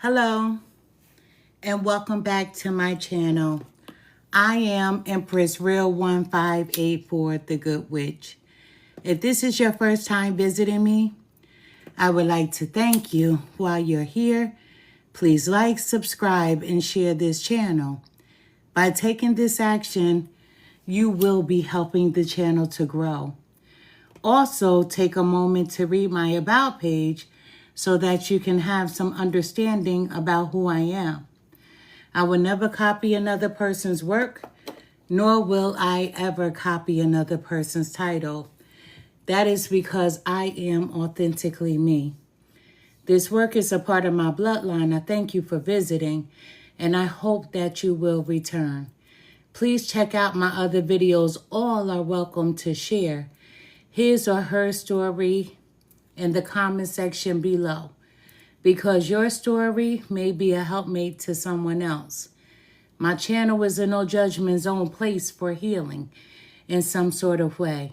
Hello, and welcome back to my channel. I am Empress Real 1584, the Good Witch. If this is your first time visiting me, I would like to thank you. While you're here, please like, subscribe, and share this channel. By taking this action, you will be helping the channel to grow. Also, take a moment to read my About page so that you can have some understanding about who I am. I will never copy another person's work, nor will I ever copy another person's title. That is because I am authentically me. This work is a part of my bloodline. I thank you for visiting, and I hope that you will return. Please check out my other videos. All are welcome to share his or her story in the comment section below, because your story may be a helpmate to someone else. My channel is a no judgment zone place for healing in some sort of way.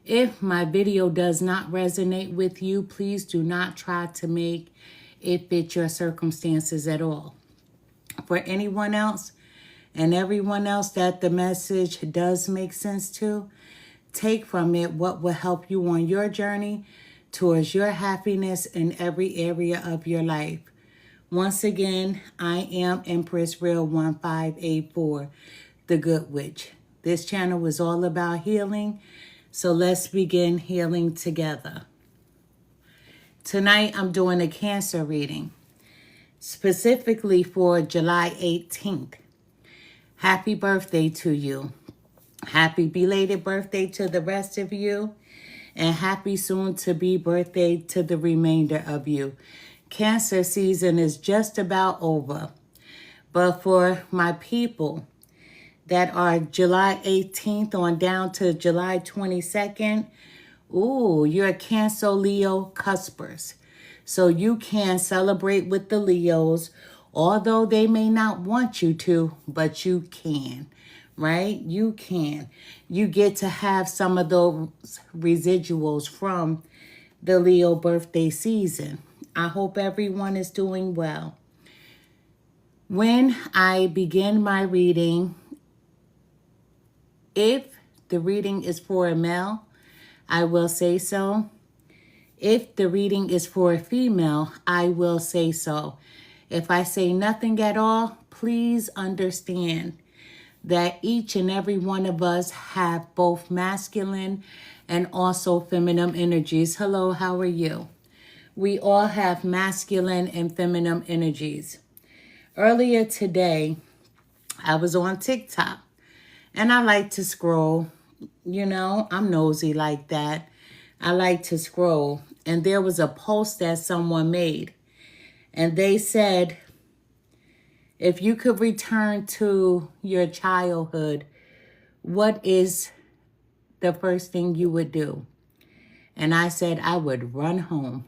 If my video does not resonate with you, please do not try to make it fit your circumstances at all. For anyone else and everyone else that the message does make sense to, take from it what will help you on your journey towards your happiness in every area of your life. Once again, I am Empress Real 1584, the Good Witch. This channel is all about healing, so let's begin healing together. Tonight, I'm doing a Cancer reading, specifically for July 18th. Happy birthday to you. Happy belated birthday to the rest of you. And happy soon-to-be birthday to the remainder of you. Cancer season is just about over. But for my people that are July 18th on down to July 22nd, you're Cancer Leo cuspers. So you can celebrate with the Leos, although they may not want you to, but you can. Right? You can. You get to have some of those residuals from the Leo birthday season. I hope everyone is doing well. When I begin my reading, if the reading is for a male, I will say so. If the reading is for a female, I will say so. If I say nothing at all, please understand that each and every one of us have both masculine and also feminine energies. Hello, how are you? We all have masculine and feminine energies. Earlier today, I was on TikTok, and I like to scroll. You know, I'm nosy like that. I like to scroll. And there was a post that someone made, and they said, if you could return to your childhood, what is the first thing you would do? And I said, I would run home.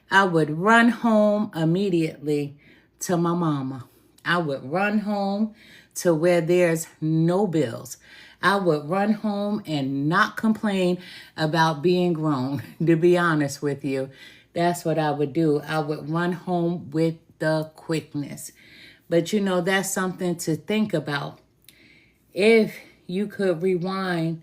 I would run home immediately to my mama. I would run home to where there's no bills. I would run home and not complain about being grown, to be honest with you. That's what I would do. I would run home with the quickness. But you know, that's something to think about. If you could rewind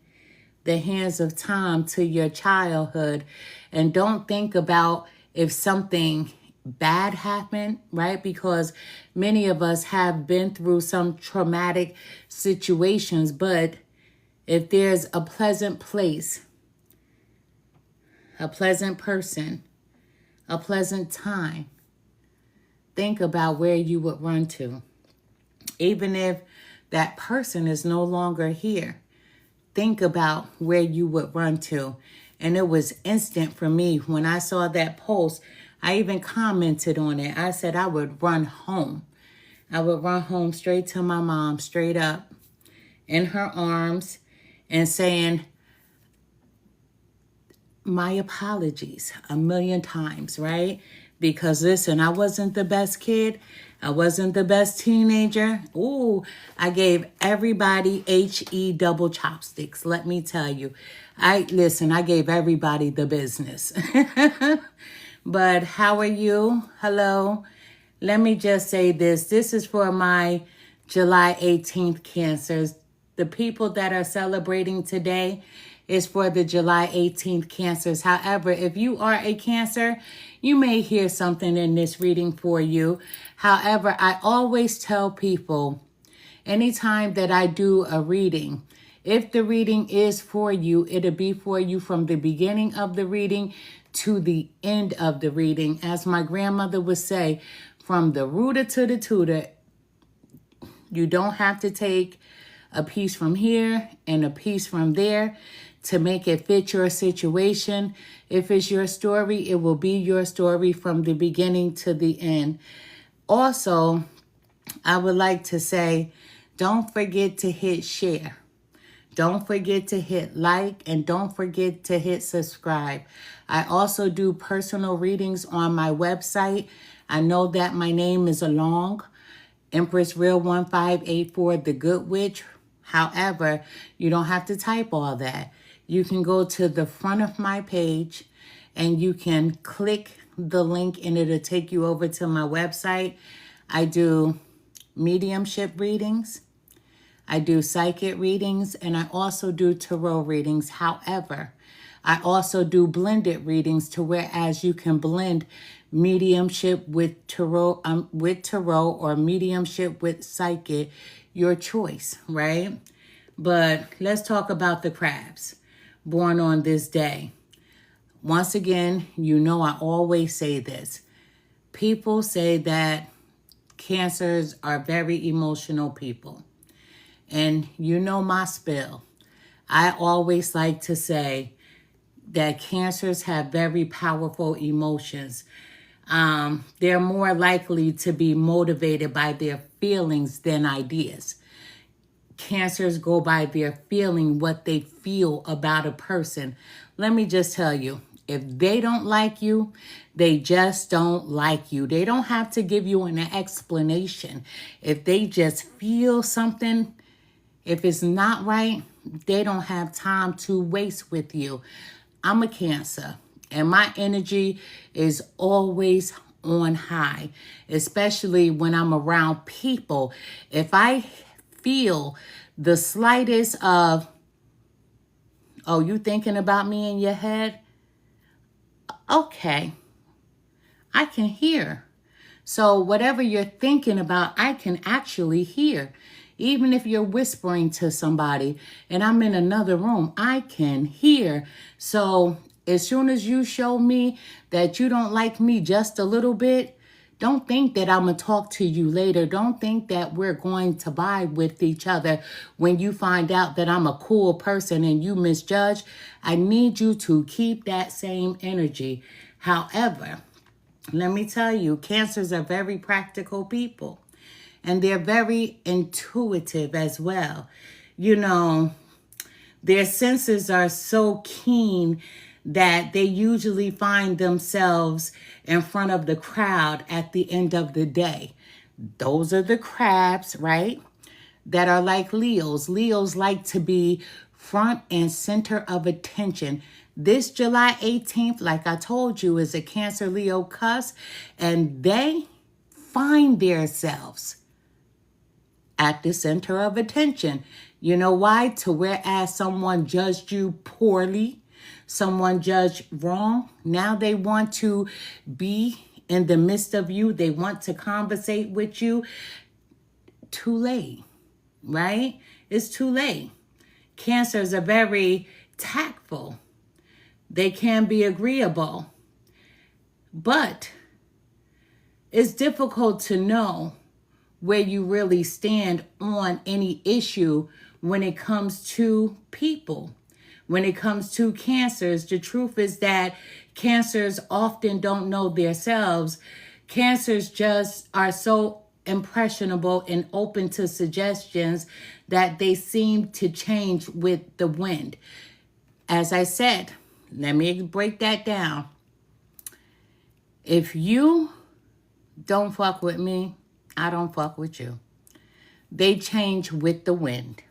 the hands of time to your childhood and don't think about if something bad happened, right? Because many of us have been through some traumatic situations, but if there's a pleasant place, a pleasant person, a pleasant time, think about where you would run to. Even if that person is no longer here, think about where you would run to. And it was instant for me. When I saw that post, I even commented on it. I said I would run home. I would run home straight to my mom, straight up, in her arms, and saying, my apologies a million times, right? Because listen, I wasn't the best kid. I wasn't the best teenager. I gave everybody HE double chopsticks. Let me tell you. I gave everybody the business. But how are you? Hello. let me just say this. This is for my July 18th Cancers. The people that are celebrating today is for the July 18th Cancers. However, if you are a Cancer, you may hear something in this reading for you. However, I always tell people, anytime that I do a reading, if the reading is for you, it'll be for you from the beginning of the reading to the end of the reading. As my grandmother would say, from the rooter to the tutor. You don't have to take a piece from here and a piece from there to make it fit your situation. If it's your story, it will be your story from the beginning to the end. Also, I would like to say, don't forget to hit share. Don't forget to hit like, and don't forget to hit subscribe. I also do personal readings on my website. I know that my name is long, Empress Real 1584, The Good Witch. However, you don't have to type all that. You can go to the front of my page and you can click the link and it'll take you over to my website. I do mediumship readings. I do psychic readings, and I also do tarot readings. However, I also do blended readings to whereas you can blend mediumship with tarot or mediumship with psychic, your choice, right? But let's talk about the crabs born on this day. Once again, you know I always say this. People say that Cancers are very emotional people. And you know my spill. I always like to say that Cancers have very powerful emotions. They're more likely to be motivated by their feelings than ideas. Cancers go by their feeling, what they feel about a person. Let me just tell you, if they don't like you, they just don't like you. They don't have to give you an explanation. If they just feel something, if it's not right, they don't have time to waste with you. I'm a Cancer, and my energy is always on high, especially when I'm around people. If I feel the slightest of, oh, you thinking about me in your head? Okay, I can hear. So whatever you're thinking about, I can actually hear. Even if you're whispering to somebody and I'm in another room, I can hear. So as soon as you show me that you don't like me just a little bit, don't think that I'm going to talk to you later. Don't think that we're going to vibe with each other when you find out that I'm a cool person and you misjudge. I need you to keep that same energy. However, let me tell you, Cancers are very practical people. And they're very intuitive as well. You know, their senses are so keen that they usually find themselves in front of the crowd at the end of the day. Those are the crabs, right? That are like Leos. Leos like to be front and center of attention. This July 18th, like I told you, is a Cancer Leo cusp, and they find themselves at the center of attention. You know why? To whereas someone judged you poorly, someone judged wrong, now they want to be in the midst of you. They want to conversate with you. Too late, right? It's too late. Cancers are very tactful. They can be agreeable. But it's difficult to know where you really stand on any issue when it comes to people. When it comes to Cancers, the truth is that Cancers often don't know themselves. Cancers just are so impressionable and open to suggestions that they seem to change with the wind. As I said, let me break that down. If you don't fuck with me, I don't fuck with you. They change with the wind.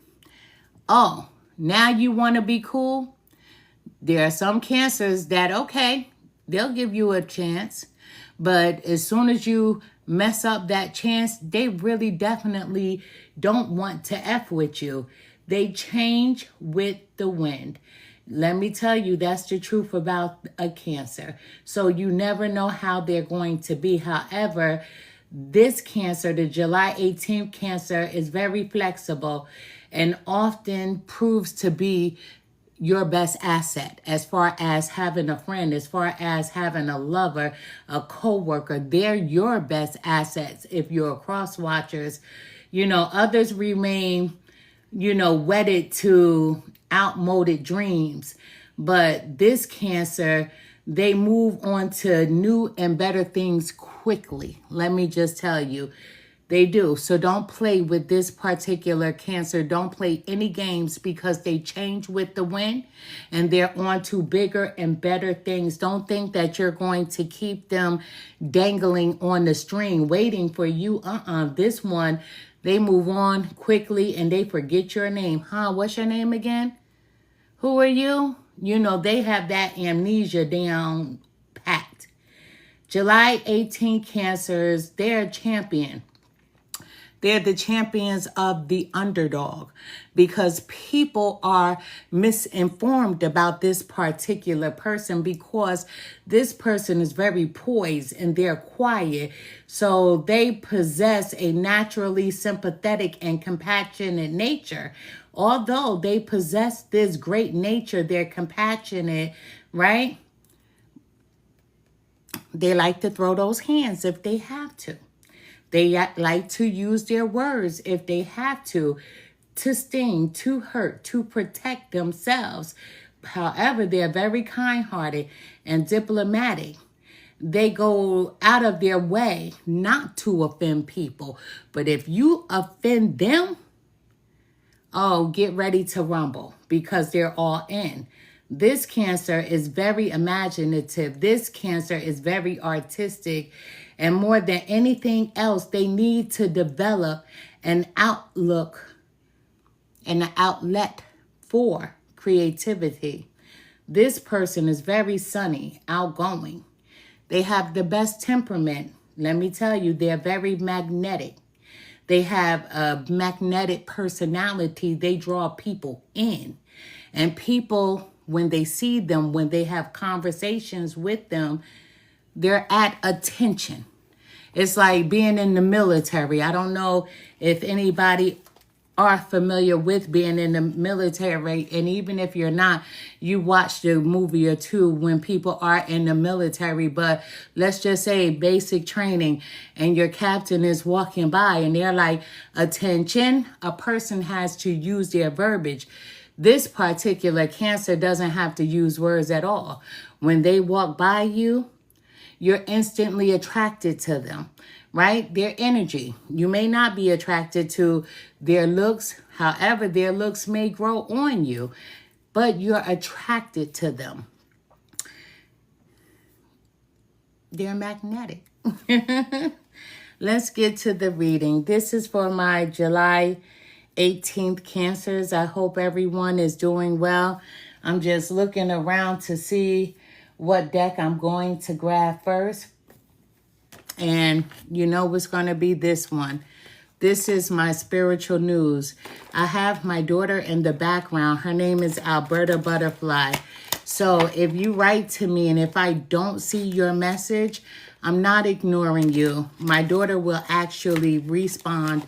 Oh, now you want to be cool? There are some Cancers that, okay, they'll give you a chance. But as soon as you mess up that chance, they really definitely don't want to F with you. They change with the wind. Let me tell you, that's the truth about a Cancer. So you never know how they're going to be. However, this Cancer, the July 18th Cancer, is very flexible and often proves to be your best asset as far as having a friend, as far as having a lover, a co-worker. They're your best assets if you're cross watchers. Others remain, wedded to outmoded dreams. But this Cancer, they move on to new and better things quickly. Let me just tell you, they do. So don't play with this particular Cancer. Don't play any games because they change with the wind and they're on to bigger and better things. Don't think that you're going to keep them dangling on the string, waiting for you. This one, they move on quickly and they forget your name. What's your name again? Who are you? They have that amnesia down packed. July 18 Cancers, they're a champion. They're the champions of the underdog because people are misinformed about this particular person because this person is very poised and they're quiet. So they possess a naturally sympathetic and compassionate nature. Although they possess this great nature, they're compassionate, right? They like to throw those hands if they have to. They like to use their words if they have to sting, to hurt, to protect themselves. However, they're very kind-hearted and diplomatic. They go out of their way not to offend people. But if you offend them, get ready to rumble because they're all in. This Cancer is very imaginative. This Cancer is very artistic. And more than anything else, they need to develop an outlook and an outlet for creativity. This person is very sunny, outgoing. They have the best temperament. Let me tell you, they're very magnetic. They have a magnetic personality. They draw people in. And people, when they see them, when they have conversations with them, they're at attention. It's like being in the military. I don't know if anybody are familiar with being in the military. And even if you're not, you watched a movie or two when people are in the military. But let's just say basic training and your captain is walking by and they're like, attention. A person has to use their verbiage. This particular Cancer doesn't have to use words at all. When they walk by you, you're instantly attracted to them, right? Their energy. You may not be attracted to their looks. However, their looks may grow on you, but you're attracted to them. They're magnetic. Let's get to the reading. This is for my July 18th Cancers. I hope everyone is doing well. I'm just looking around to see what deck I'm going to grab first. And it's going to be this one. This is my spiritual news. I have my daughter in the background. Her name is Alberta Butterfly. So if you write to me and if I don't see your message, I'm not ignoring you. My daughter will actually respond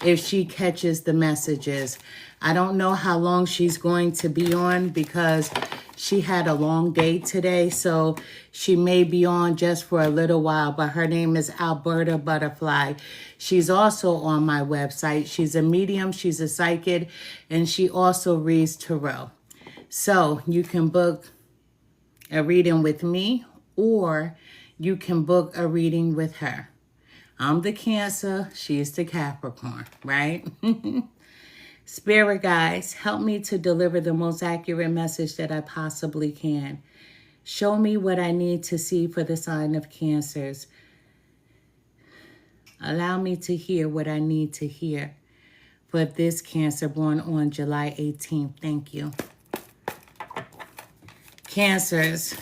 if she catches the messages. I don't know how long she's going to be on because she had a long day today, so she may be on just for a little while, but her name is Alberta Butterfly. She's also on my website. She's a medium, she's a psychic, and she also reads tarot. So you can book a reading with me or you can book a reading with her. I'm the Cancer, she's the Capricorn, right? Spirit guides, help me to deliver the most accurate message that I possibly can. Show me what I need to see for the sign of Cancers. Allow me to hear what I need to hear for this Cancer born on July 18th. Thank you. Cancers,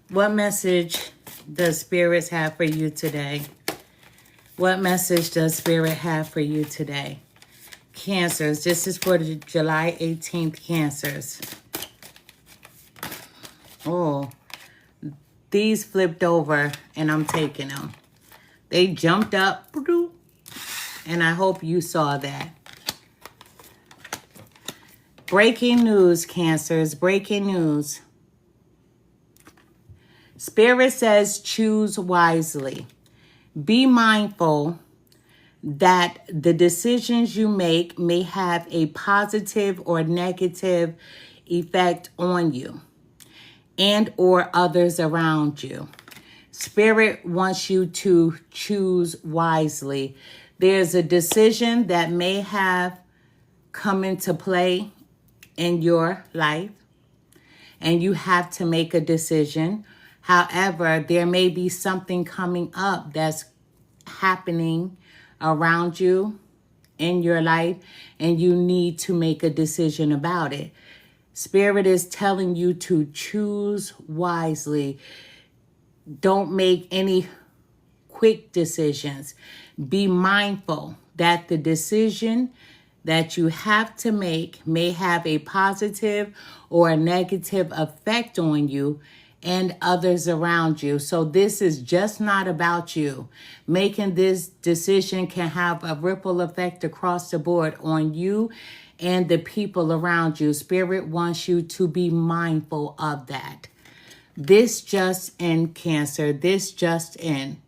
what message does Spirits have for you today? What message does Spirit have for you today? Cancers. This is for the July 18th Cancers. Oh, these flipped over and I'm taking them. They jumped up. And I hope you saw that. Breaking news, Cancers. Breaking news. Spirit says choose wisely. Be mindful that the decisions you make may have a positive or negative effect on you and or others around you. Spirit wants you to choose wisely. There's a decision that may have come into play in your life, and you have to make a decision. However, there may be something coming up that's happening around you in your life, and you need to make a decision about it. Spirit is telling you to choose wisely. Don't make any quick decisions. Be mindful that the decision that you have to make may have a positive or a negative effect on you and others around you. So this is just not about you. Making this decision can have a ripple effect across the board on you and the people around you. Spirit wants you to be mindful of that. This just in, Cancer. This just in.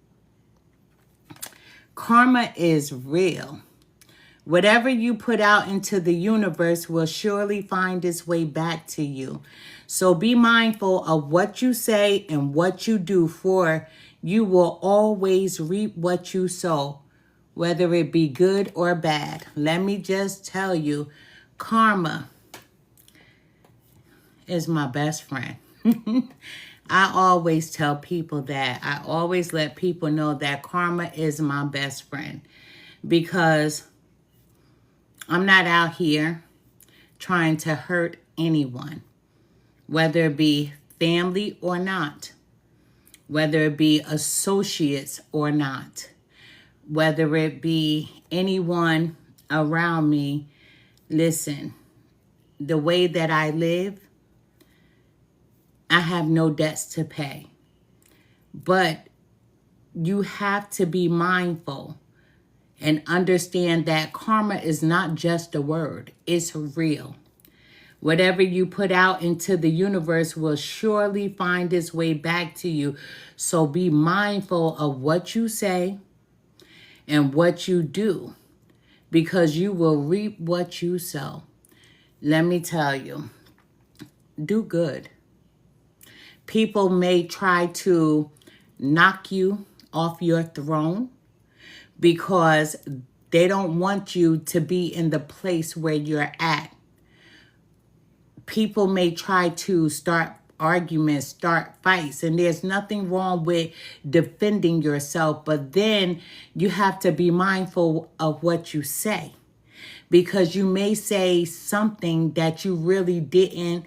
Karma is real. Whatever you put out into the universe will surely find its way back to you. So be mindful of what you say and what you do, for you will always reap what you sow, whether it be good or bad. Let me just tell you, karma is my best friend. I always tell people that. I always let people know that karma is my best friend, because I'm not out here trying to hurt anyone, whether it be family or not, whether it be associates or not, whether it be anyone around me. Listen, the way that I live, I have no debts to pay. But you have to be mindful and understand that karma is not just a word. It's real. Whatever you put out into the universe will surely find its way back to you. So be mindful of what you say and what you do, because you will reap what you sow. Let me tell you, do good. People may try to knock you off your throne because they don't want you to be in the place where you're at. People may try to start arguments, start fights, and there's nothing wrong with defending yourself, but then you have to be mindful of what you say, because you may say something that you really didn't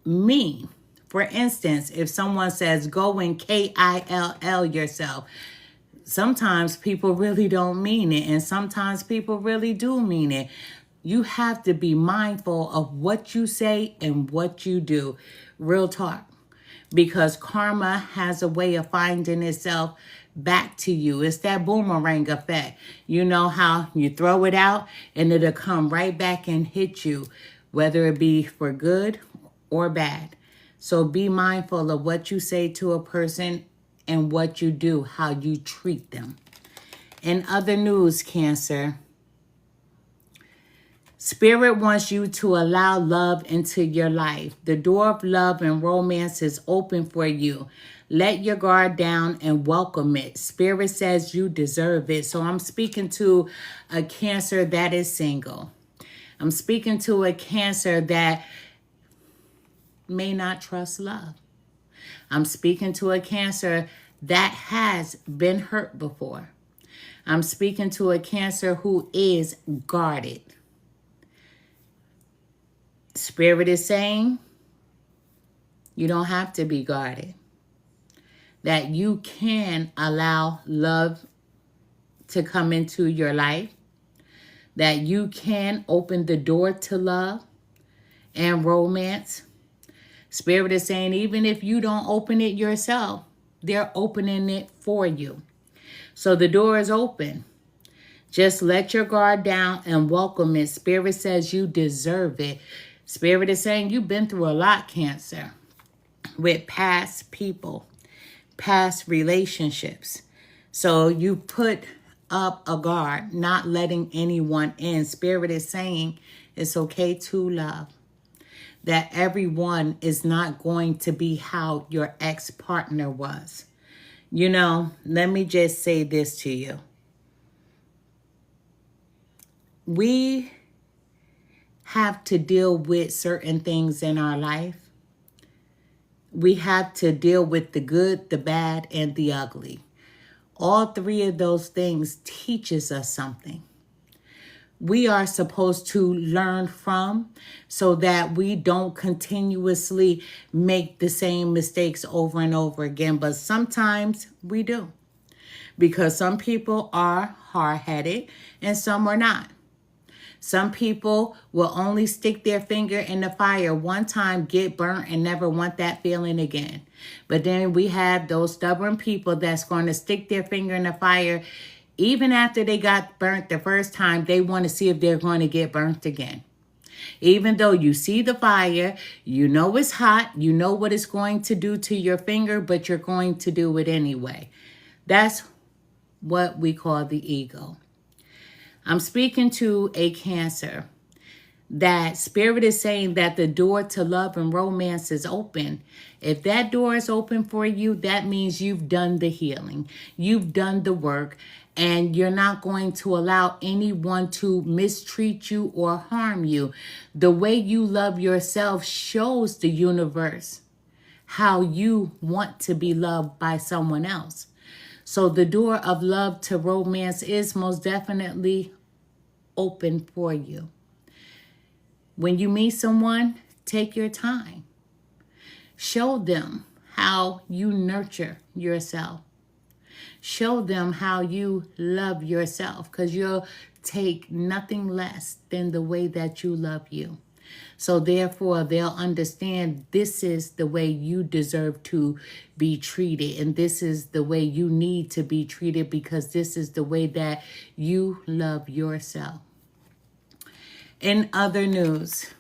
mean. For instance, if someone says, go and kill yourself, sometimes people really don't mean it, and sometimes people really do mean it. You have to be mindful of what you say and what you do. Real talk. Because karma has a way of finding itself back to you. It's that boomerang effect. You know how you throw it out and it'll come right back and hit you, whether it be for good or bad. So be mindful of what you say to a person and what you do, how you treat them. In other news, Cancer, Spirit wants you to allow love into your life. The door of love and romance is open for you. Let your guard down and welcome it. Spirit says you deserve it. So I'm speaking to a Cancer that is single. I'm speaking to a Cancer that may not trust love. I'm speaking to a Cancer that has been hurt before. I'm speaking to a Cancer who is guarded. Spirit is saying you don't have to be guarded. that you can allow love to come into your life, that you can open the door to love and romance. Spirit is saying, even if you don't open it yourself, they're opening it for you. So the door is open. Just let your guard down and welcome it. Spirit says you deserve it. Spirit is saying you've been through a lot, Cancer, with past people, past relationships. So you put up a guard, not letting anyone in. Spirit is saying it's okay to love. That everyone is not going to be how your ex-partner was. You know, let me just say this to you. We have to deal with certain things in our life. We have to deal with the good, the bad, and the ugly. All three of those things teaches us something. We are supposed to learn from so that we don't continuously make the same mistakes over and over again. But sometimes we do, because some people are hard-headed and some are not. Some people will only stick their finger in the fire one time, get burnt, and never want that feeling again. But then we have those stubborn people that's going to stick their finger in the fire. Even after they got burnt the first time, they want to see if they're going to get burnt again. Even though you see the fire, you know it's hot, you know what it's going to do to your finger, but you're going to do it anyway. That's what we call the ego. I'm speaking to a Cancer. That Spirit is saying that the door to love and romance is open. If that door is open for you, that means you've done the healing. You've done the work. And you're not going to allow anyone to mistreat you or harm you. The way you love yourself shows the universe how you want to be loved by someone else. So the door of love to romance is most definitely open for you. When you meet someone, take your time. Show them how you nurture yourself. Show them how you love yourself, because you'll take nothing less than the way that you love you. So therefore, they'll understand this is the way you deserve to be treated. And this is the way you need to be treated, because this is the way that you love yourself. In other news,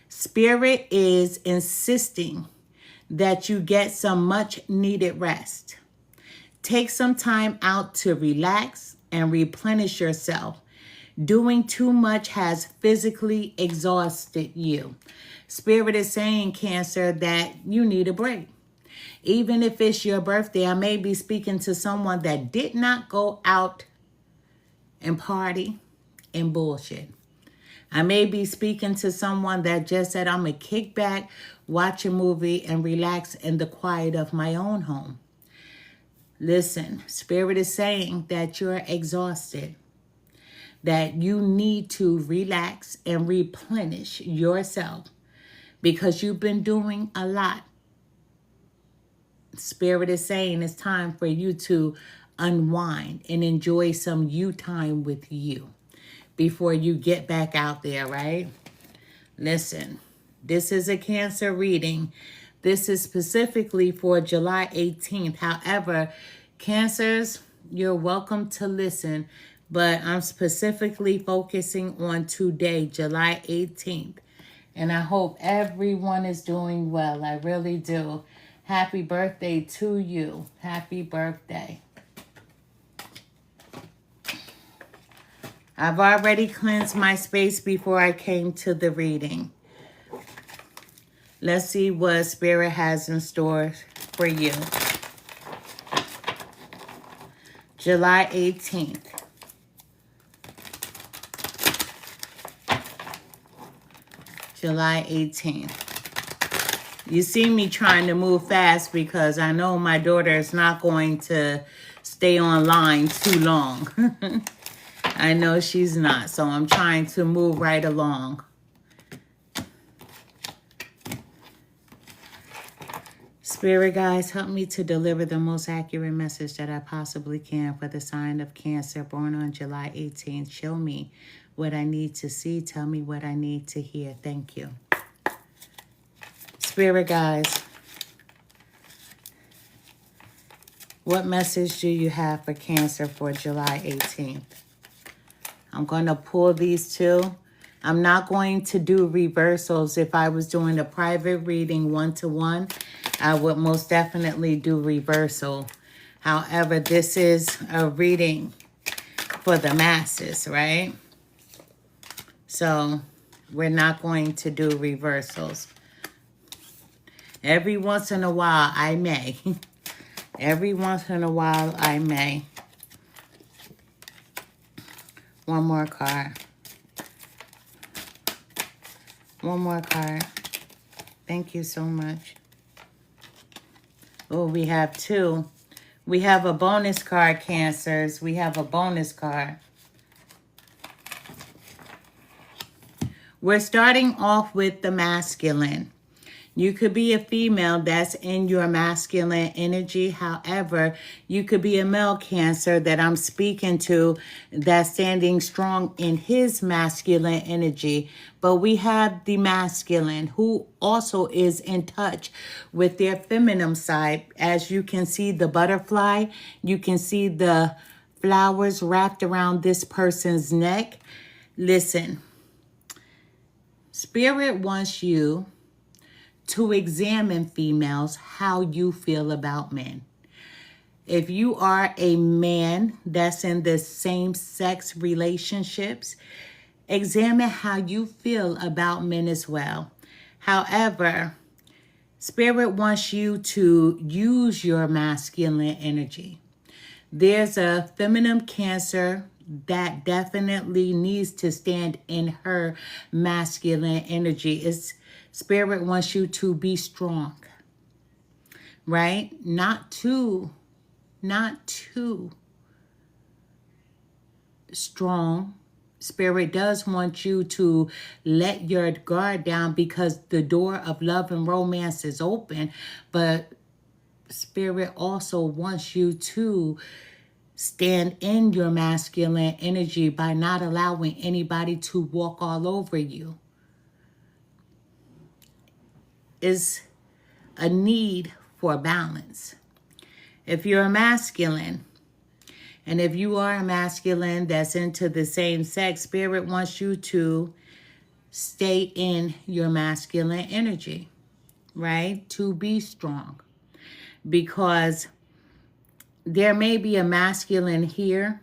Spirit is insisting that you get some much needed rest. Take some time out to relax and replenish yourself. Doing too much has physically exhausted you. Spirit is saying, Cancer, that you need a break. Even if it's your birthday, I may be speaking to someone that did not go out and party and bullshit. I may be speaking to someone that just said, I'm going to kick back, watch a movie, and relax in the quiet of my own home. Listen, Spirit is saying that you're exhausted, that you need to relax and replenish yourself because you've been doing a lot. Spirit is saying it's time for you to unwind and enjoy some you time with you before you get back out there, right? Listen, this is a Cancer reading. This is specifically for July 18th. However, Cancers, you're welcome to listen, but I'm specifically focusing on today, July 18th. And I hope everyone is doing well. I really do. Happy birthday to you. Happy birthday. I've already cleansed my space before I came to the reading. Let's see what Spirit has in store for you. July 18th. July 18th. You see me trying to move fast because I know my daughter is not going to stay online too long. I know she's not, so I'm trying to move right along. Spirit guides, help me to deliver the most accurate message that I possibly can for the sign of Cancer born on July 18th. Show me what I need to see. Tell me what I need to hear. Thank you. Spirit guides, what message do you have for Cancer for July 18th? I'm going to pull these two. I'm not going to do reversals. If I was doing a private reading one-to-one, I would most definitely do reversal. However, this is a reading for the masses, right? So we're not going to do reversals. Every once in a while, I may. Every once in a while, I may. One more card. One more card. Thank you so much. Oh, we have two. We have a bonus card, Cancers. We have a bonus card. We're starting off with the masculine. You could be a female that's in your masculine energy. However, you could be a male Cancer that I'm speaking to that's standing strong in his masculine energy. But we have the masculine who also is in touch with their feminine side. As you can see the butterfly, you can see the flowers wrapped around this person's neck. Listen, Spirit wants you to examine, females, how you feel about men. If you are a man that's in the same-sex relationships, examine how you feel about men as well. However, Spirit wants you to use your masculine energy. There's a feminine Cancer that definitely needs to stand in her masculine energy. Spirit wants you to be strong, right? Not too strong. Spirit does want you to let your guard down because the door of love and romance is open. But Spirit also wants you to stand in your masculine energy by not allowing anybody to walk all over you. Is a need for balance. If you're a masculine, and if you are a masculine that's into the same sex, Spirit wants you to stay in your masculine energy, right? To be strong. Because there may be a masculine here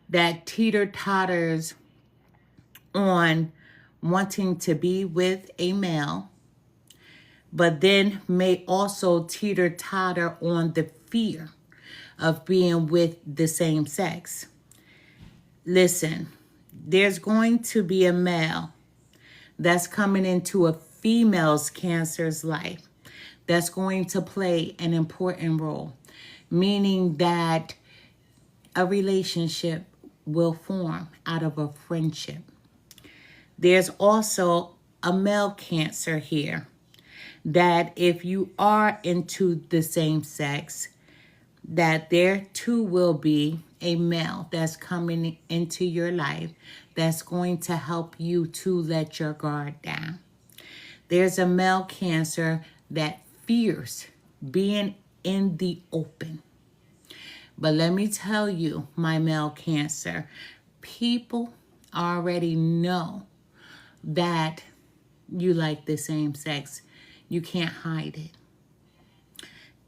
that teeter-totters on wanting to be with a male, but then may also teeter-totter on the fear of being with the same sex. Listen, there's going to be a male that's coming into a female's Cancer's life that's going to play an important role, meaning that a relationship will form out of a friendship. There's also a male Cancer here that if you are into the same sex, that there too will be a male that's coming into your life that's going to help you to let your guard down. There's a male Cancer that fears being in the open. But let me tell you, my male Cancer, people already know that you like the same sex. You can't hide it.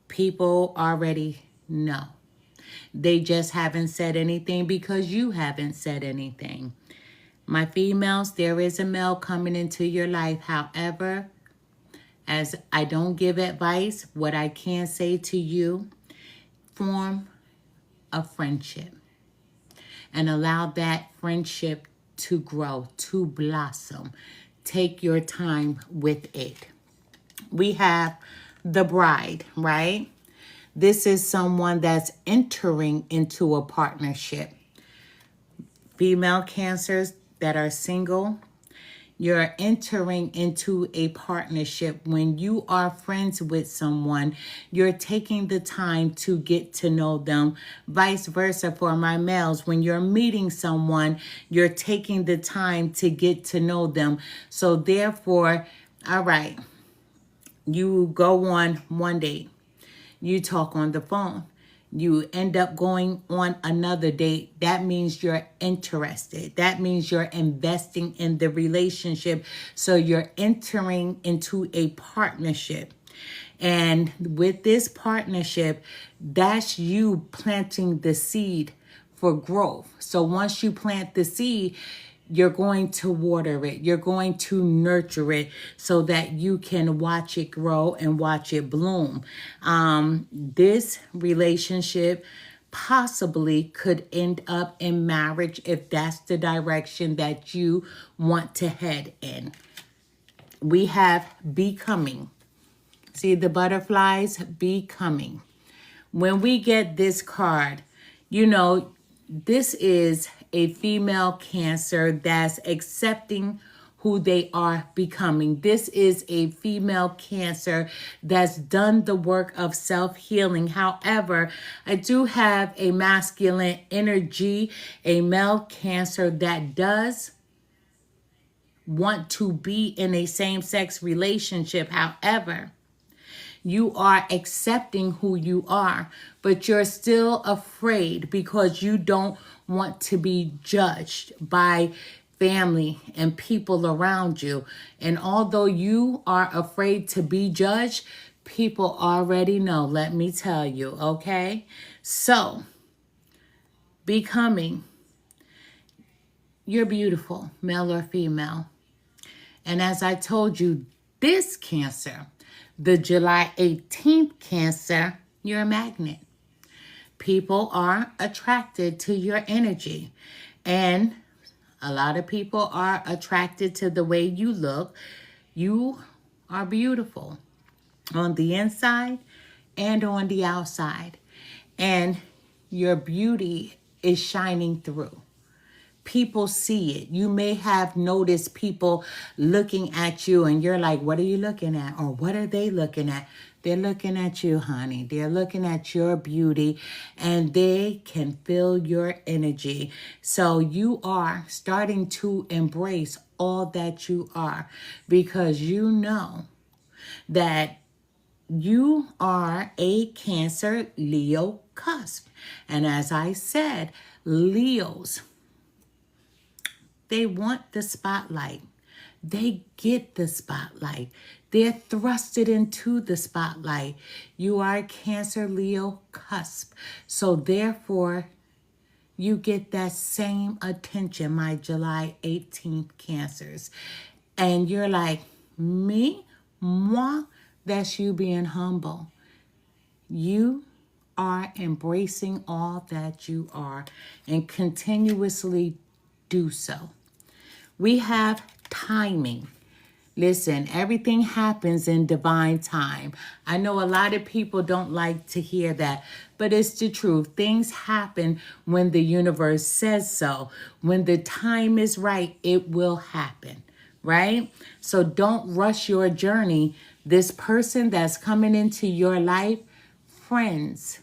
People already know. They just haven't said anything because you haven't said anything. My females, there is a male coming into your life. However, as I don't give advice, what I can say to you, form a friendship and allow that friendship to grow, to blossom. Take your time with it. We have the bride, right? This is someone that's entering into a partnership. Female Cancers that are single, You're entering into a partnership. When you are friends with someone, you're taking the time to get to know them. Vice versa for my males. When you're meeting someone, you're taking the time to get to know them. So therefore, all right, you go on one date. You talk on the phone. You end up going on another date. That means you're interested. That means you're investing in the relationship. So you're entering into a partnership. And with this partnership, that's you planting the seed for growth. So once you plant the seed, you're going to water it. You're going to nurture it so that you can watch it grow and watch it bloom. This relationship possibly could end up in marriage if that's the direction that you want to head in. We have becoming. See the butterflies? Becoming. When we get this card, you know, this is a female Cancer that's accepting who they are becoming. This is a female Cancer that's done the work of self-healing. However, I do have a masculine energy, a male Cancer that does want to be in a same-sex relationship. However, you are accepting who you are, but you're still afraid because you don't want to be judged by family and people around you. And although you are afraid to be judged, people already know, let me tell you, okay? So, becoming, you're beautiful, male or female. And as I told you, this Cancer, the July 18th Cancer, you're a magnet. People are attracted to your energy. And a lot of people are attracted to the way you look. You are beautiful on the inside and on the outside. And your beauty is shining through. People see it. You may have noticed people looking at you and you're like, what are you looking at? Or what are they looking at? They're looking at you, honey. They're looking at your beauty and they can feel your energy. So you are starting to embrace all that you are because you know that you are a Cancer Leo cusp. And as I said, Leos, they want the spotlight. They get the spotlight. They're thrusted into the spotlight. You are a Cancer Leo cusp. So therefore, you get that same attention, my July 18th Cancers. And you're like, me? Moi? That's you being humble. You are embracing all that you are and continuously do so. We have timing. Listen, everything happens in divine time. I know a lot of people don't like to hear that, but it's the truth. Things happen when the universe says so. When the time is right, it will happen, right? So don't rush your journey. This person that's coming into your life, friends,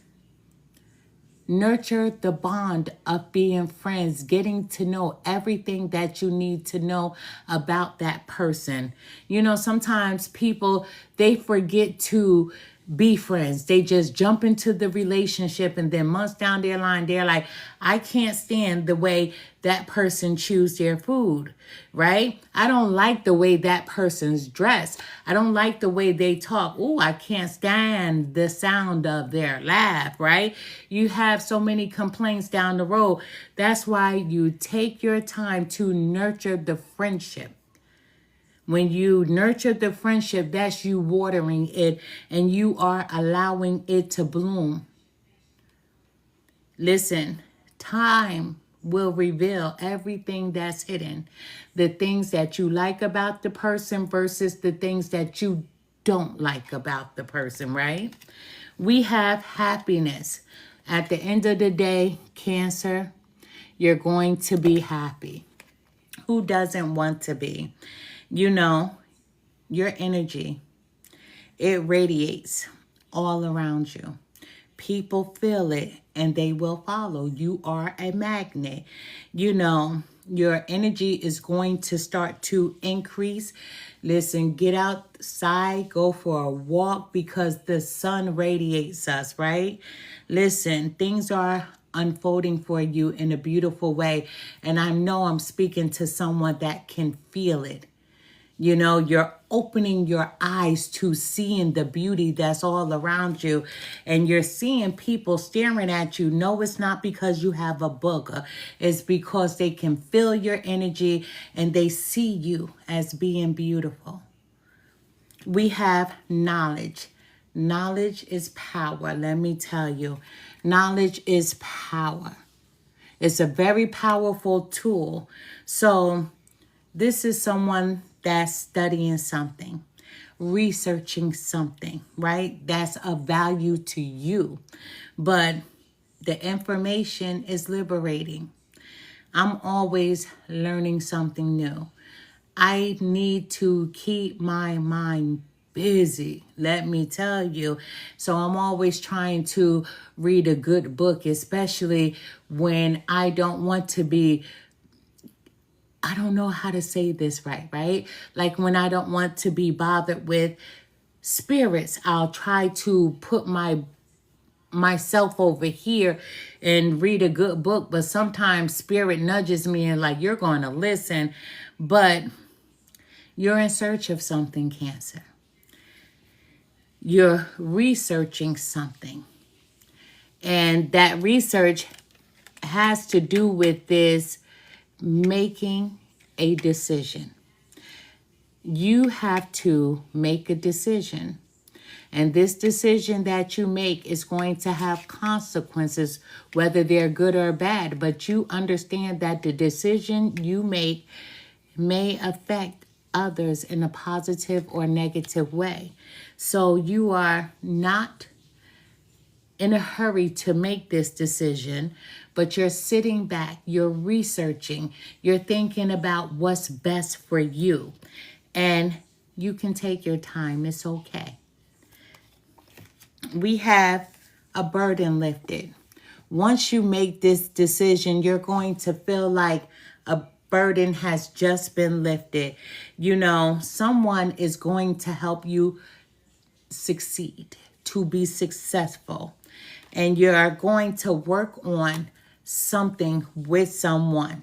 nurture the bond of being friends, getting to know everything that you need to know about that person. You know, sometimes people, they forget to be friends. They just jump into the relationship and then months down their line, they're like, I can't stand the way that person chews their food, right? I don't like the way that person's dressed. I don't like the way they talk. Oh, I can't stand the sound of their laugh, right? You have so many complaints down the road. That's why you take your time to nurture the friendship. When you nurture the friendship, that's you watering it and you are allowing it to bloom. Listen, time will reveal everything that's hidden. The things that you like about the person versus the things that you don't like about the person, right? We have happiness. At the end of the day, Cancer, you're going to be happy. Who doesn't want to be? You know, your energy, it radiates all around you. People feel it and they will follow. You are a magnet. You know, your energy is going to start to increase. Listen, get outside, go for a walk because the sun radiates us, right? Listen, things are unfolding for you in a beautiful way. And I know I'm speaking to someone that can feel it. You know, you're opening your eyes to seeing the beauty that's all around you. And you're seeing people staring at you. No, it's not because you have a booger. It's because they can feel your energy and they see you as being beautiful. We have knowledge. Knowledge is power. Let me tell you, knowledge is power. It's a very powerful tool. So this is someone that's studying something, researching something, right? That's of value to you. But the information is liberating. I'm always learning something new. I need to keep my mind busy, let me tell you. So I'm always trying to read a good book, especially when I don't want to be, I don't know how to say this right? Like when I don't want to be bothered with spirits, I'll try to put myself over here and read a good book. But sometimes spirit nudges me and like, you're going to listen, but you're in search of something, Cancer. You're researching something. And that research has to do with this making a decision. You have to make a decision. And this decision that you make is going to have consequences, whether they're good or bad. But you understand that the decision you make may affect others in a positive or negative way. So you are not in a hurry to make this decision, but you're sitting back, you're researching, you're thinking about what's best for you. And you can take your time. It's okay. We have a burden lifted. Once you make this decision, you're going to feel like a burden has just been lifted. You know, someone is going to help you succeed, to be successful. And you're going to work on something with someone.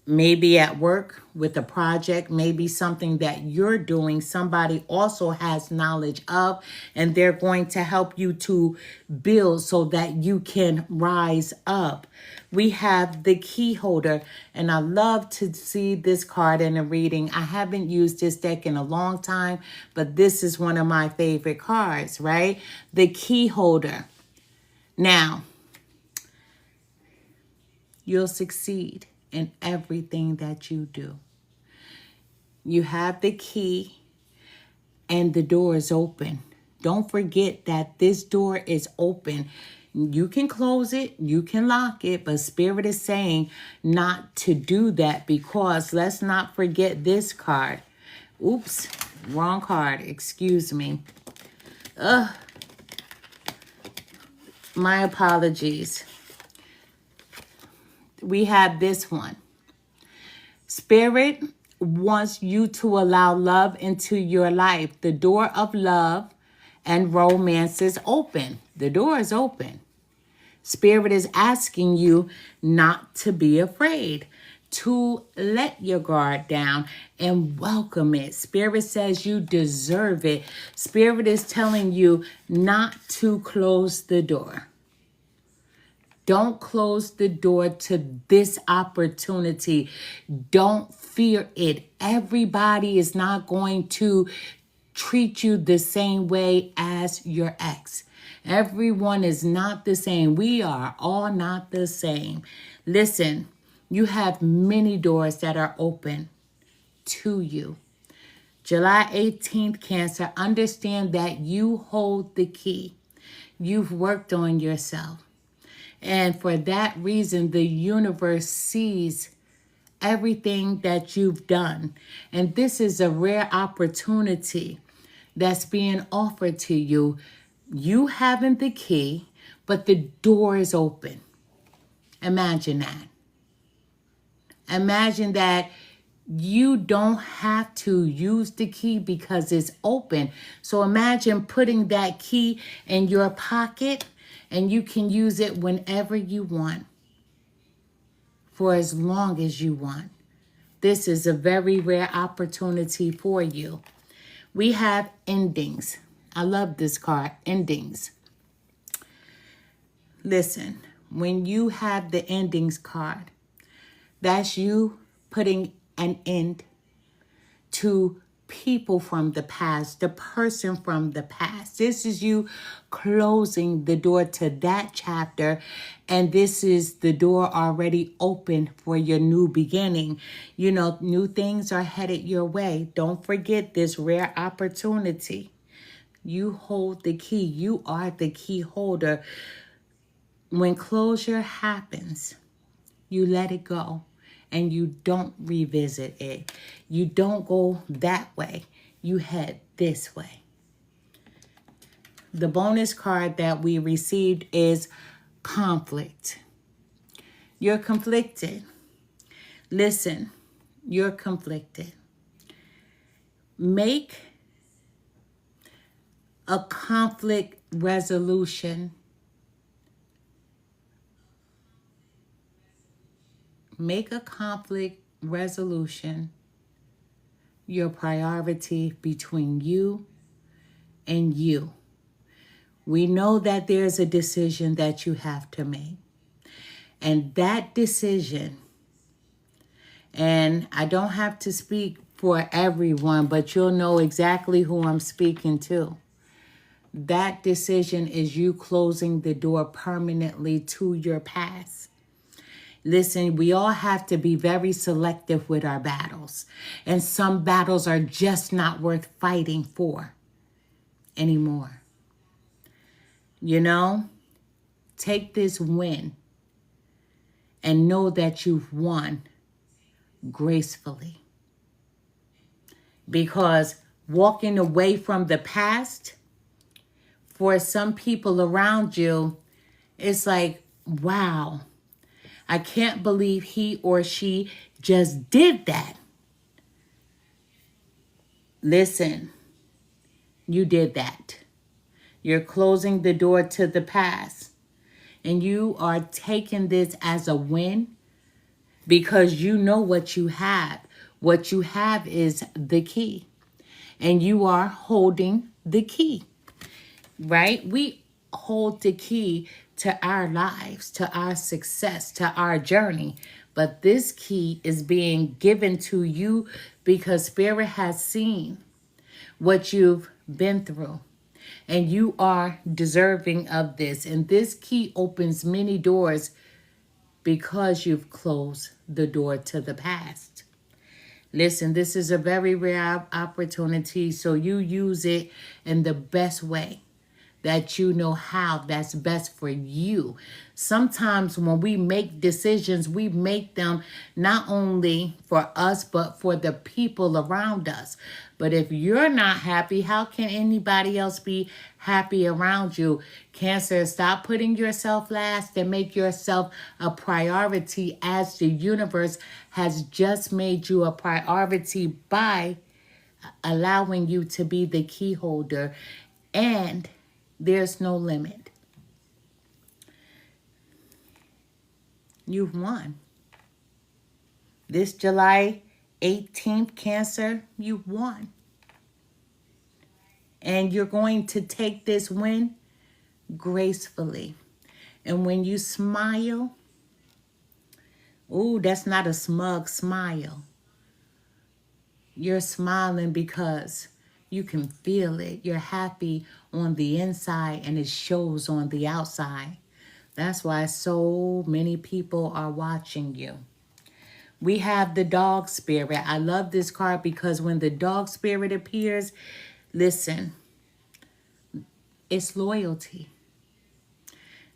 Maybe at work with a project, maybe something that you're doing, somebody also has knowledge of, and they're going to help you to build so that you can rise up. We have the key holder, and I love to see this card in a reading. I haven't used this deck in a long time, but this is one of my favorite cards, right? The key holder. Now, you'll succeed in everything that you do. You have the key and the door is open. Don't forget that this door is open. You can close it, you can lock it, but Spirit is saying not to do that because let's not forget this card. Oops, wrong card, excuse me. My apologies. We have this one. Spirit wants you to allow love into your life. The door of love and romance is open. The door is open. Spirit is asking you not to be afraid, to let your guard down and welcome it. Spirit says you deserve it. Spirit is telling you not to close the door. Don't close the door to this opportunity. Don't fear it. Everybody is not going to treat you the same way as your ex. Everyone is not the same. We are all not the same. Listen, you have many doors that are open to you. July 18th, Cancer, understand that you hold the key. You've worked on yourself. And for that reason, the universe sees everything that you've done. And this is a rare opportunity that's being offered to you. You having the key, but the door is open. Imagine that. Imagine that you don't have to use the key because it's open. So imagine putting that key in your pocket and you can use it whenever you want, for as long as you want. This is a very rare opportunity for you. We have endings. I love this card, endings. Listen, when you have the endings card, that's you putting an end to people from the past, the person from the past. This is you closing the door to that chapter, and this is the door already open for your new beginning. You know, new things are headed your way. Don't forget this rare opportunity. You hold the key. You are the key holder. When closure happens, you let it go and you don't revisit it. You don't go that way. You head this way. The bonus card that we received is conflict. You're conflicted. Listen, you're conflicted. Make a conflict resolution. Make a conflict resolution your priority between you and you. We know that there's a decision that you have to make. And that decision, and I don't have to speak for everyone, but you'll know exactly who I'm speaking to. That decision is you closing the door permanently to your past. Listen, we all have to be very selective with our battles. And some battles are just not worth fighting for anymore. You know, take this win and know that you've won gracefully. Because walking away from the past, for some people around you, it's like, wow, I can't believe he or she just did that. Listen, you did that. You're closing the door to the past. And you are taking this as a win because you know what you have. What you have is the key. And you are holding the key, right? We hold the key to our lives, to our success, to our journey. But this key is being given to you because Spirit has seen what you've been through. And you are deserving of this. And this key opens many doors because you've closed the door to the past. Listen, this is a very rare opportunity, so you use it in the best way that you know how that's best for you. Sometimes when we make decisions, we make them not only for us, but for the people around us. But if you're not happy, how can anybody else be happy around you? Cancer, stop putting yourself last and make yourself a priority, as the universe has just made you a priority by allowing you to be the key holder. And there's no limit. You've won. This July 18th, Cancer, you've won. And you're going to take this win gracefully. And when you smile, ooh, that's not a smug smile. You're smiling because you can feel it. You're happy on the inside and it shows on the outside. That's why so many people are watching you. We have the dog spirit. I love this card because when the dog spirit appears, listen, it's loyalty.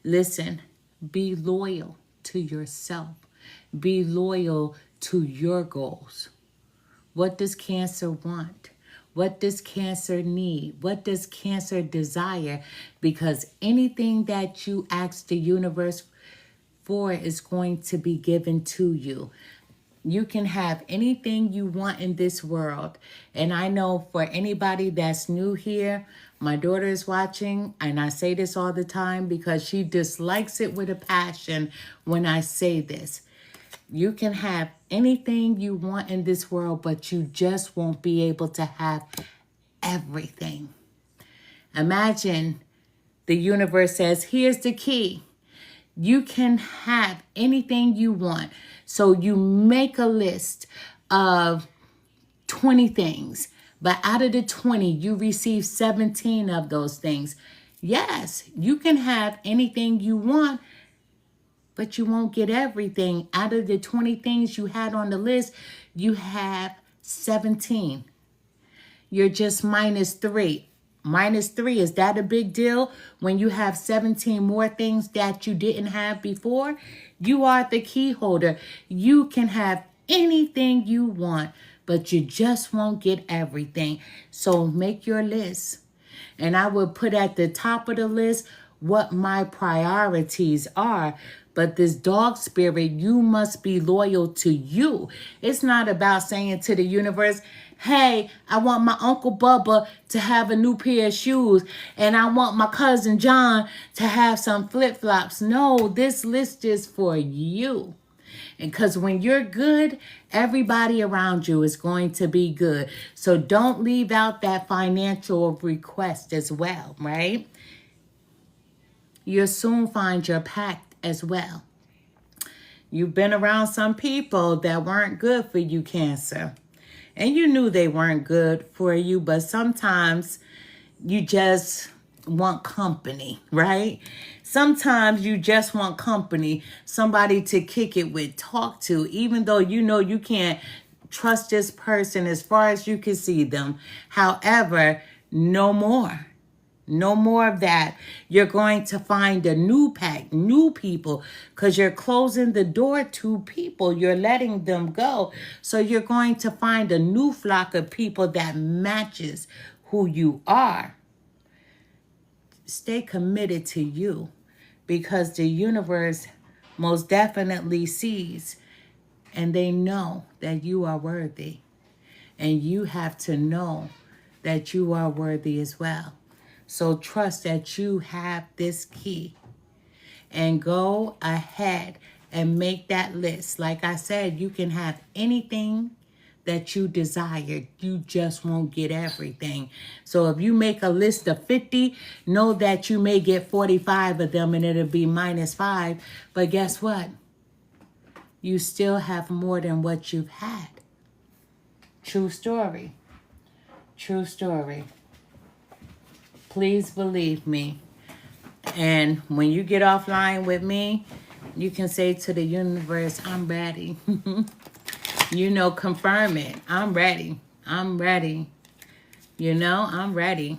Listen, be loyal to yourself. Be loyal to your goals. What does Cancer want? What does Cancer need? What does Cancer desire? Because anything that you ask the universe for is going to be given to you. You can have anything you want in this world. And I know for anybody that's new here, my daughter is watching, and I say this all the time because she dislikes it with a passion when I say this. You can have anything you want in this world, but you just won't be able to have everything. Imagine the universe says, here's the key. You can have anything you want. So you make a list of 20 things, but out of the 20, you receive 17 of those things. Yes, you can have anything you want, but you won't get everything. Out of the 20 things you had on the list, you have 17. You're just -3. -3, is that a big deal when you have 17 more things that you didn't have before? You are the key holder. You can have anything you want, but you just won't get everything. So make your list. And I will put at the top of the list what my priorities are. But this dog spirit, you must be loyal to you. It's not about saying to the universe, hey, I want my Uncle Bubba to have a new pair of shoes, and I want my cousin John to have some flip-flops. No, this list is for you. And because when you're good, everybody around you is going to be good. So don't leave out that financial request as well, right? You'll soon find your pact as well. You've been around some people that weren't good for you, Cancer. And you knew they weren't good for you, but sometimes you just want company, right? Sometimes you just want company, somebody to kick it with, talk to, even though you know you can't trust this person as far as you can see them. However, no more. No more of that. You're going to find a new pack, new people, because you're closing the door to people. You're letting them go. So you're going to find a new flock of people that matches who you are. Stay committed to you, because the universe most definitely sees, and they know that you are worthy. And you have to know that you are worthy as well. So trust that you have this key, and go ahead and make that list. Like I said, you can have anything that you desire. You just won't get everything. So if you make a list of 50, know that you may get 45 of them and it'll be -5. But guess what? You still have more than what you've had. True story. True story. Please believe me. And when you get offline with me, you can say to the universe, I'm ready. You know, confirm it. I'm ready. I'm ready. You know, I'm ready.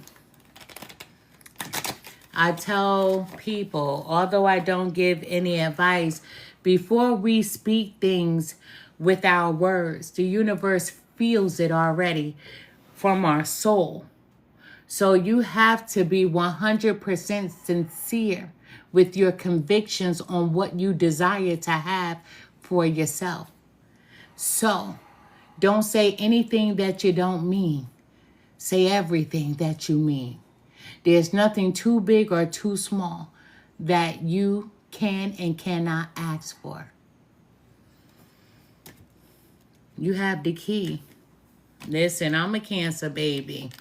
I tell people, although I don't give any advice, before we speak things with our words, the universe feels it already from our soul. So you have to be 100% sincere with your convictions on what you desire to have for yourself. So don't say anything that you don't mean. Say everything that you mean. There's nothing too big or too small that you can and cannot ask for. You have the key. Listen, I'm a Cancer baby.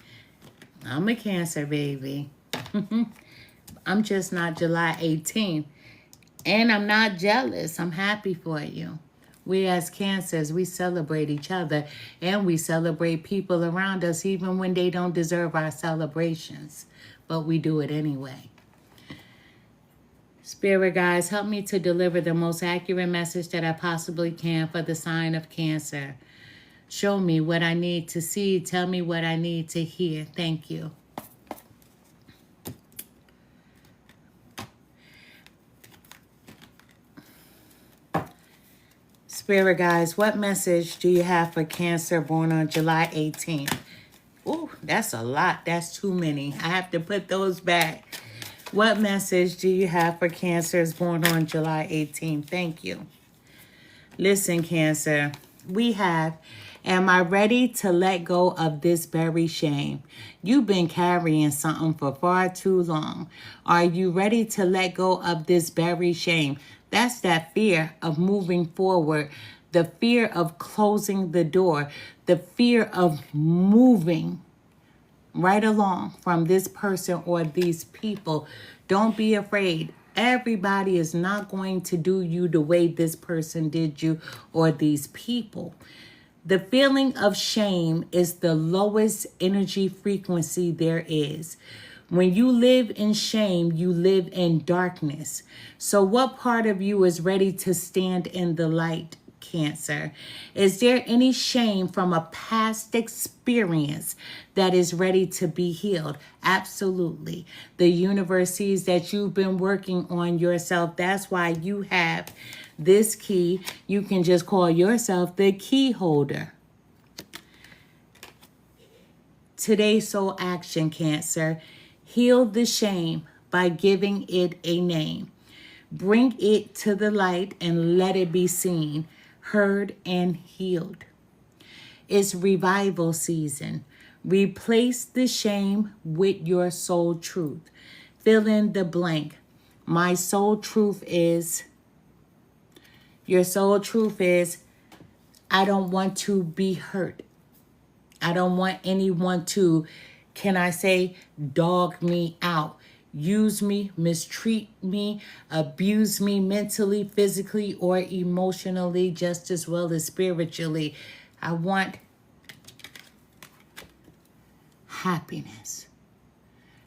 I'm a Cancer baby. I'm just not July 18th. And I'm not jealous. I'm happy for you. We as Cancers, we celebrate each other. And we celebrate people around us even when they don't deserve our celebrations. But we do it anyway. Spirit guides, help me to deliver the most accurate message that I possibly can for the sign of Cancer. Show me what I need to see. Tell me what I need to hear. Thank you. Spirit guys, what message do you have for Cancer born on July 18th? Oh, that's a lot. That's too many. I have to put those back. What message do you have for Cancers born on July 18th? Thank you. Listen, Cancer, we have, am I ready to let go of this very shame? You've been carrying something for far too long. Are you ready to let go of this very shame? That's that fear of moving forward, the fear of closing the door, the fear of moving right along from this person or these people. Don't be afraid. Everybody is not going to do you the way this person did you or these people. The feeling of shame is the lowest energy frequency there is. When you live in shame, you live in darkness. So what part of you is ready to stand in the light, Cancer? Is there any shame from a past experience that is ready to be healed? Absolutely. The universe sees that you've been working on yourself. That's why you have this key. You can just call yourself the key holder. Today's soul action, Cancer. Heal the shame by giving it a name. Bring it to the light and let it be seen, heard, and healed. It's revival season. Replace the shame with your soul truth. Fill in the blank. My soul truth is, your soul truth is, I don't want to be hurt. I don't want anyone to, can I say, dog me out, use me, mistreat me, abuse me mentally, physically, or emotionally, just as well as spiritually. I want happiness,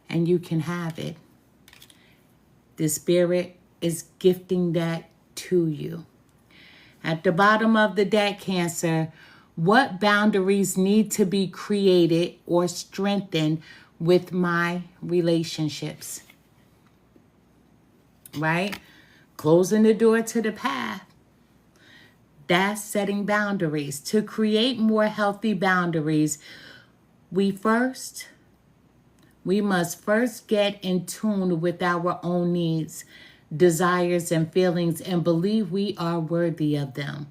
and you can have it. The Spirit is gifting that to you. At the bottom of the deck, Cancer, what boundaries need to be created or strengthened with my relationships? Right? Closing the door to the path. That's setting boundaries. To create more healthy boundaries, we must first get in tune with our own needs, desires, and feelings, and believe we are worthy of them.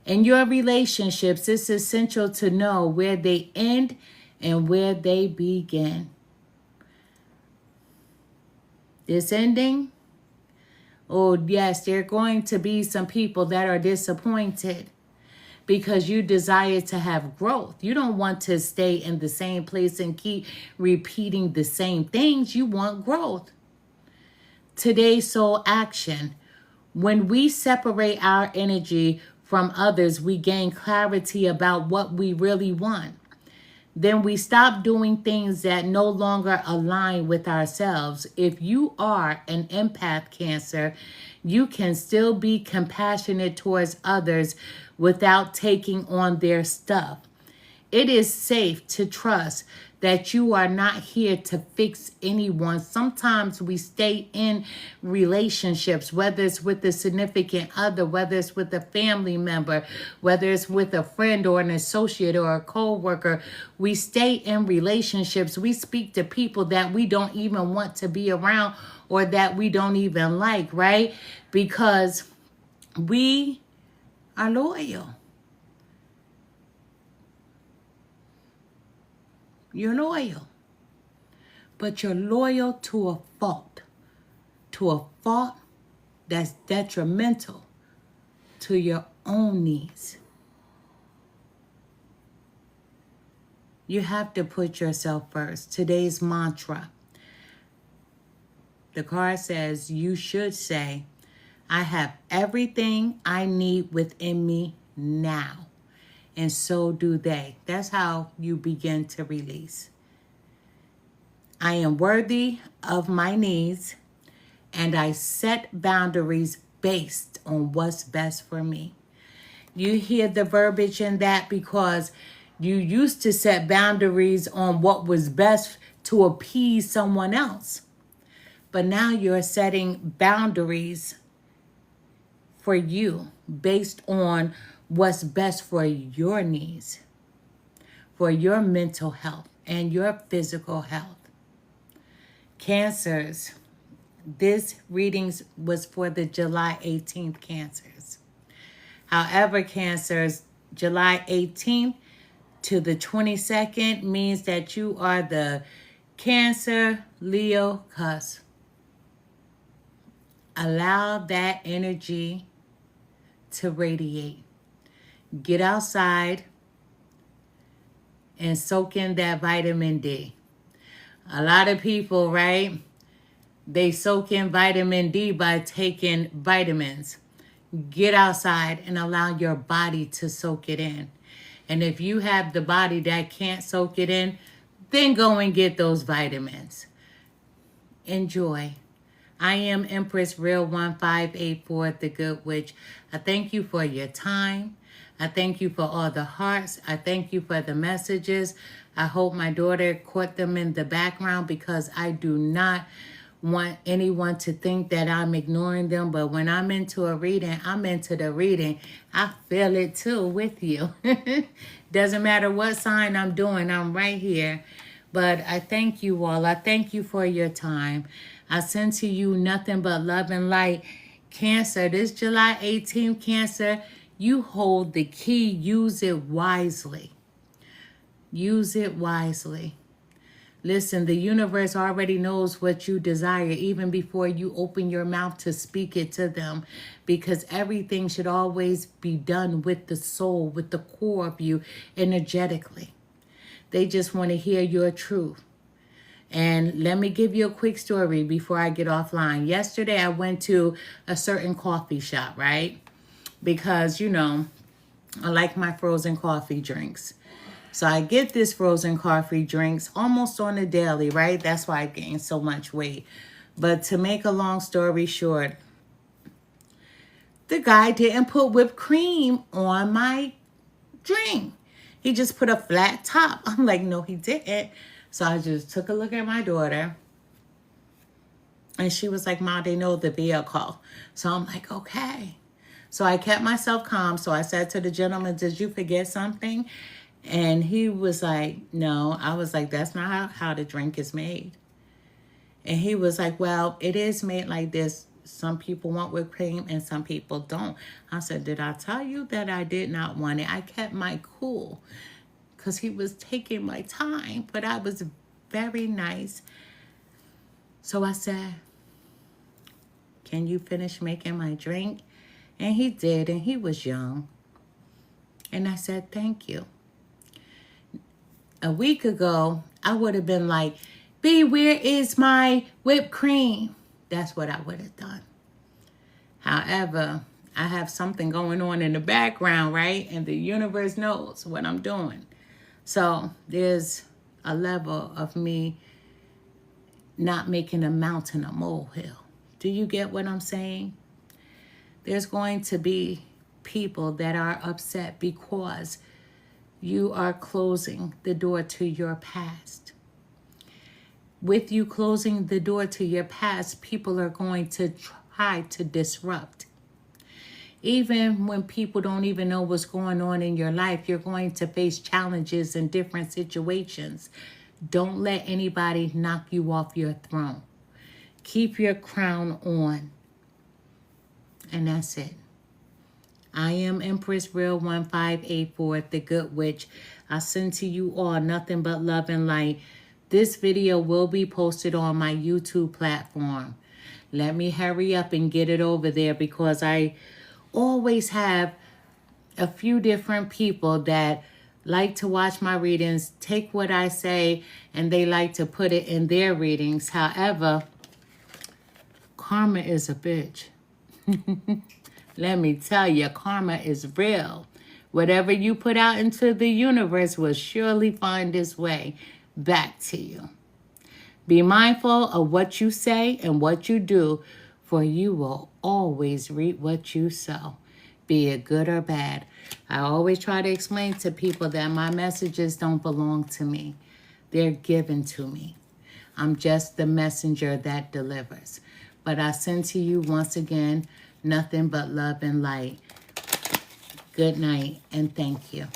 In your relationships, it's essential to know where they end and where they begin. This ending, oh yes, there are going to be some people that are disappointed because you desire to have growth. You don't want to stay in the same place and keep repeating the same things. You want growth. Today's soul action. When we separate our energy from others, we gain clarity about what we really want. Then we stop doing things that no longer align with ourselves. If you are an empath, Cancer, you can still be compassionate towards others without taking on their stuff. It is safe to trust that you are not here to fix anyone. Sometimes we stay in relationships, whether it's with a significant other, whether it's with a family member, whether it's with a friend or an associate or a co-worker. We stay in relationships. We speak to people that we don't even want to be around or that we don't even like, right? Because we are loyal. You're loyal, but you're loyal to a fault that's detrimental to your own needs. You have to put yourself first. Today's mantra. The card says you should say, I have everything I need within me now. And so do they. That's how you begin to release. I am worthy of my needs, and I set boundaries based on what's best for me. You hear the verbiage in that because you used to set boundaries on what was best to appease someone else. But now you're setting boundaries for you based on what's best for your needs, for your mental health and your physical health. Cancers, this readings was for the July 18th Cancers. However, Cancers, July 18th to the 22nd means that you are the Cancer Leo cusp. Allow that energy to radiate. Get outside and soak in that vitamin D. A lot of people, right? They soak in vitamin D by taking vitamins. Get outside and allow your body to soak it in. And if you have the body that can't soak it in, then go and get those vitamins. Enjoy. I am Empress Real 1584, the Good Witch. I thank you for your time. I thank you for all the hearts. I thank you for the messages. I hope my daughter caught them in the background because I do not want anyone to think that I'm ignoring them. But when I'm into a reading, I'm into the reading. I feel it too with you. Doesn't matter what sign I'm doing, I'm right here. But I thank you all. I thank you for your time. I send to you nothing but love and light. Cancer, this July 18th, Cancer, you hold the key. Use it wisely. Use it wisely. Listen, the universe already knows what you desire even before you open your mouth to speak it to them, because everything should always be done with the soul, with the core of you, energetically. They just want to hear your truth. And let me give you a quick story before I get offline. Yesterday, I went to a certain coffee shop, right? Because, you know, I like my frozen coffee drinks. So I get this frozen coffee drinks almost on a daily, right? That's why I gained so much weight. But to make a long story short, the guy didn't put whipped cream on my drink. He just put a flat top. I'm like, no, he didn't. So I just took a look at my daughter. And she was like, Mom, they know the vehicle. So I'm like, okay. So I kept myself calm. So I said to the gentleman, did you forget something? And he was like, no. I was like, that's not how the drink is made. And he was like, well, it is made like this. Some people want whipped cream and some people don't. I said, did I tell you that I did not want it? I kept my cool because he was taking my time, but I was very nice. So I said, can you finish making my drink? And he did, and he was young. And I said, thank you. A week ago, I would have been like, B, where is my whipped cream? That's what I would have done. However, I have something going on in the background, right? And the universe knows what I'm doing. So there's a level of me not making a mountain a molehill. Do you get what I'm saying? There's going to be people that are upset because you are closing the door to your past. With you closing the door to your past, people are going to try to disrupt. Even when people don't even know what's going on in your life, you're going to face challenges in different situations. Don't let anybody knock you off your throne. Keep your crown on. And that's it. I am Empress Real 1584, the Good Witch. I send to you all nothing but love and light. This video will be posted on my YouTube platform. Let me hurry up and get it over there because I always have a few different people that like to watch my readings, take what I say, and they like to put it in their readings. However, karma is a bitch. Let me tell you, karma is real. Whatever you put out into the universe will surely find its way back to you. Be mindful of what you say and what you do, for you will always reap what you sow, be it good or bad. I always try to explain to people that my messages don't belong to me. They're given to me. I'm just the messenger that delivers. But I send to you once again Nothing but love and light. Good night and thank you.